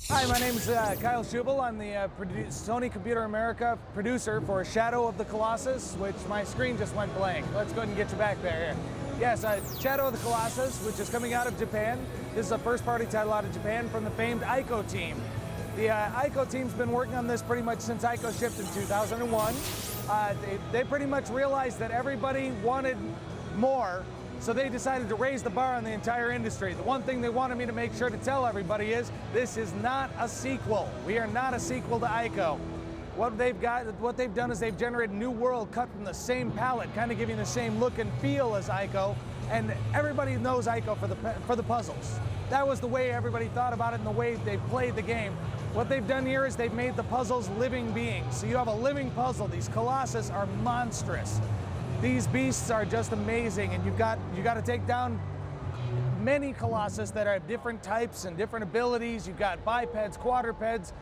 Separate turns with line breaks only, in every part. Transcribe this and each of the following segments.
Hi, my name is Kyle Shubel. I'm the Sony Computer America producer for Shadow of the Colossus, which my screen just went blank. Let's go ahead and get you back there. Here. Yes, Shadow of the Colossus, which is coming out of Japan. This is a first-party title out of Japan from the famed Ico team. The Ico team's been working on this pretty much since Ico shipped in 2001. They pretty much realized that everybody wanted more, so they decided to raise the bar on the entire industry. The one thing they wanted me to make sure to tell everybody is this is not a sequel. We are not a sequel to Ico. What they've done is they've generated a new world cut from the same palette, kind of giving the same look and feel as Ico. And everybody knows Ico for the puzzles. That was the way everybody thought about it and the way they played the game. What they've done here is they've made the puzzles living beings. So you have a living puzzle. These Colossus are monstrous. These beasts are just amazing, and you got to take down many Colossus that have different types and different abilities. You've got bipeds, quadrupeds.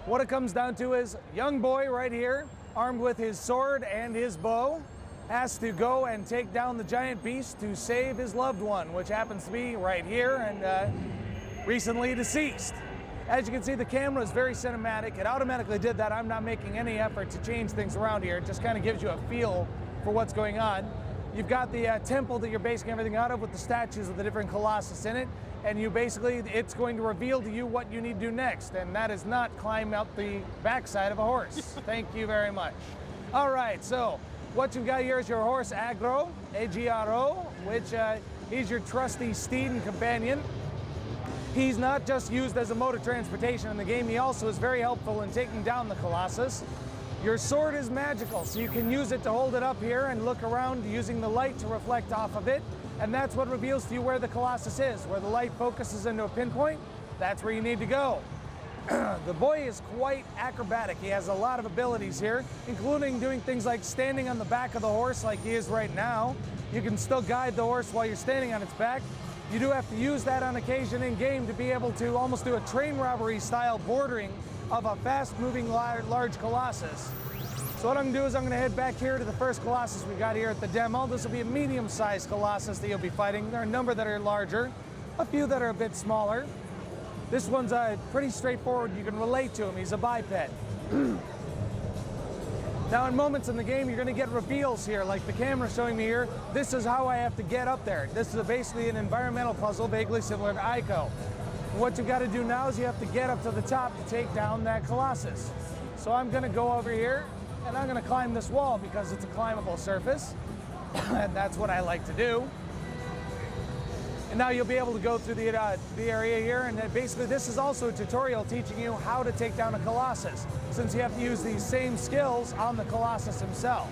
What it comes down to is young boy right here, armed with his sword and his bow, has to go and take down the giant beast to save his loved one, which happens to be right here and recently deceased. As you can see, the camera is very cinematic. It automatically did that. I'm not making any effort to change things around here. It just kind of gives you a feel for what's going on. You've got the temple that you're basing everything out of with the statues of the different Colossus in it, and it's going to reveal to you what you need to do next, and that is not climb up the backside of a horse. Thank you very much. All right, so what you've got here is your horse Agro, A-G-R-O, which he's your trusty steed and companion. He's not just used as a mode of transportation in the game, he also is very helpful in taking down the Colossus. Your sword is magical, so you can use it to hold it up here and look around using the light to reflect off of it. And that's what reveals to you where the Colossus is. Where the light focuses into a pinpoint, that's where you need to go. The boy is quite acrobatic. He has a lot of abilities here, including doing things like standing on the back of the horse like he is right now. You can still guide the horse while you're standing on its back. You do have to use that on occasion in game to be able to almost do a train robbery style bordering of a fast-moving large Colossus. So what I'm going to do is I'm going to head back here to the first Colossus we got here at the demo. This will be a medium-sized Colossus that you'll be fighting. There are a number that are larger, a few that are a bit smaller. This one's pretty straightforward. You can relate to him. He's a biped. Now, in moments in the game, you're going to get reveals here, like the camera showing me here. This is how I have to get up there. This is basically an environmental puzzle, vaguely similar to Ico. What you've got to do now is you have to get up to the top to take down that Colossus. So I'm going to go over here, and I'm going to climb this wall because it's a climbable surface, and that's what I like to do. And now you'll be able to go through the area here, and basically this is also a tutorial teaching you how to take down a Colossus, since you have to use these same skills on the Colossus himself.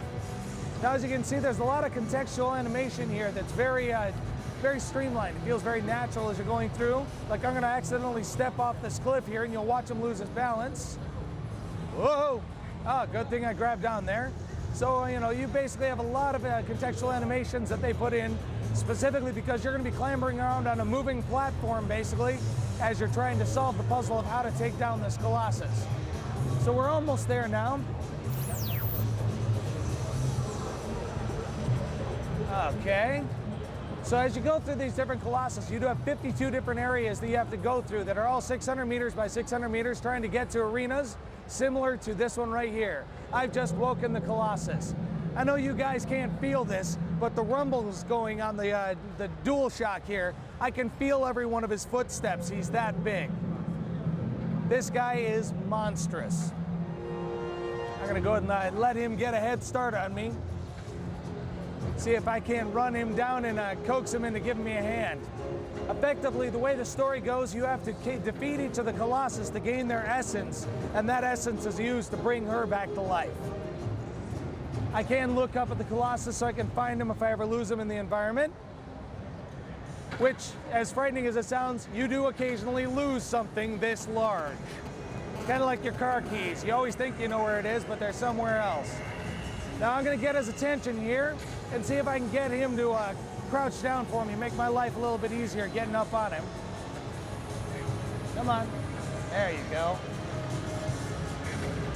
Now, as you can see, there's a lot of contextual animation here that's very streamlined. It feels very natural as you're going through. Like I'm going to accidentally step off this cliff here, and you'll watch him lose his balance. Whoa! Oh, good thing I grabbed down there. So, you basically have a lot of contextual animations that they put in specifically because you're going to be clambering around on a moving platform, basically, as you're trying to solve the puzzle of how to take down this Colossus. So we're almost there now. Okay. So as you go through these different Colossus, you do have 52 different areas that you have to go through that are all 600 meters by 600 meters, trying to get to arenas similar to this one right here. I've just woken the Colossus. I know you guys can't feel this, but the rumbles going on the DualShock here, I can feel every one of his footsteps. He's that big. This guy is monstrous. I'm gonna go ahead and let him get a head start on me. See if I can't run him down and coax him into giving me a hand. Effectively, the way the story goes, you have to defeat each of the Colossus to gain their essence, and that essence is used to bring her back to life. I can look up at the Colossus so I can find him if I ever lose him in the environment, which, as frightening as it sounds, you do occasionally lose something this large. Kind of like your car keys. You always think you know where it is, but they're somewhere else. Now I'm going to get his attention here and see if I can get him to crouch down for me, make my life a little bit easier getting up on him. Come on. There you go.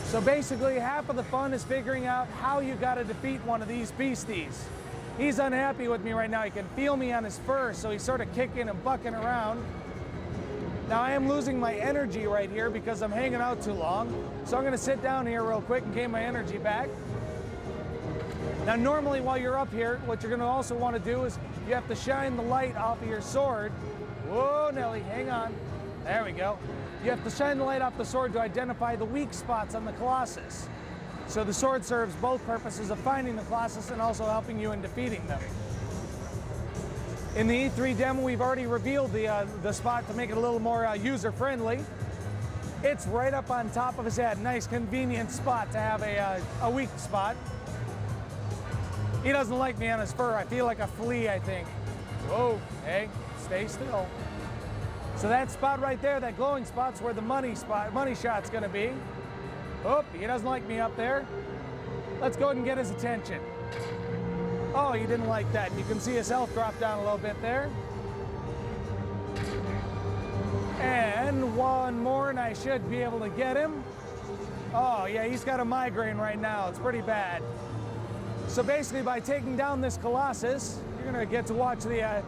So basically, half of the fun is figuring out how you got to defeat one of these beasties. He's unhappy with me right now. He can feel me on his fur, so he's sort of kicking and bucking around. Now I am losing my energy right here because I'm hanging out too long. So I'm gonna sit down here real quick and gain my energy back. Now normally while you're up here, what you're gonna also wanna do is you have to shine the light off of your sword. Whoa, Nelly, hang on. There we go. You have to shine the light off the sword to identify the weak spots on the Colossus. So the sword serves both purposes of finding the Colossus and also helping you in defeating them. In the E3 demo, we've already revealed the spot to make it a little more user-friendly. It's right up on top of his head. Nice, convenient spot to have a weak spot. He doesn't like me on his fur. I feel like a flea, I think. Whoa, hey, stay still. So that spot right there, that glowing spot's where the money shot's gonna be. Oh, he doesn't like me up there. Let's go ahead and get his attention. Oh, he didn't like that. You can see his health drop down a little bit there. And one more and I should be able to get him. Oh yeah, he's got a migraine right now. It's pretty bad. So basically by taking down this Colossus, you're gonna get to watch the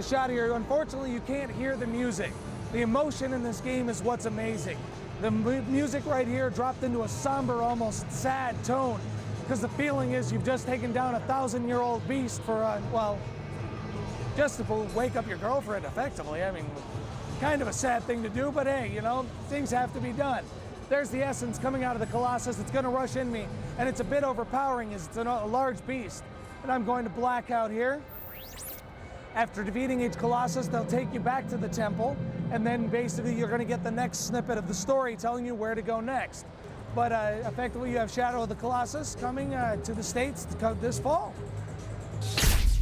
shot here. Unfortunately, you can't hear the music. The emotion in this game is what's amazing. The music right here dropped into a somber, almost sad tone, because the feeling is you've just taken down a 1,000-year-old beast for, well, just to wake up your girlfriend effectively. I mean, kind of a sad thing to do, but hey, you know, things have to be done. There's the essence coming out of the Colossus. It's gonna rush in me, and it's a bit overpowering as it's a large beast. And I'm going to black out here. After defeating each Colossus, they'll take you back to the temple, and then basically you're gonna get the next snippet of the story telling you where to go next. But effectively you have Shadow of the Colossus coming to the States this fall.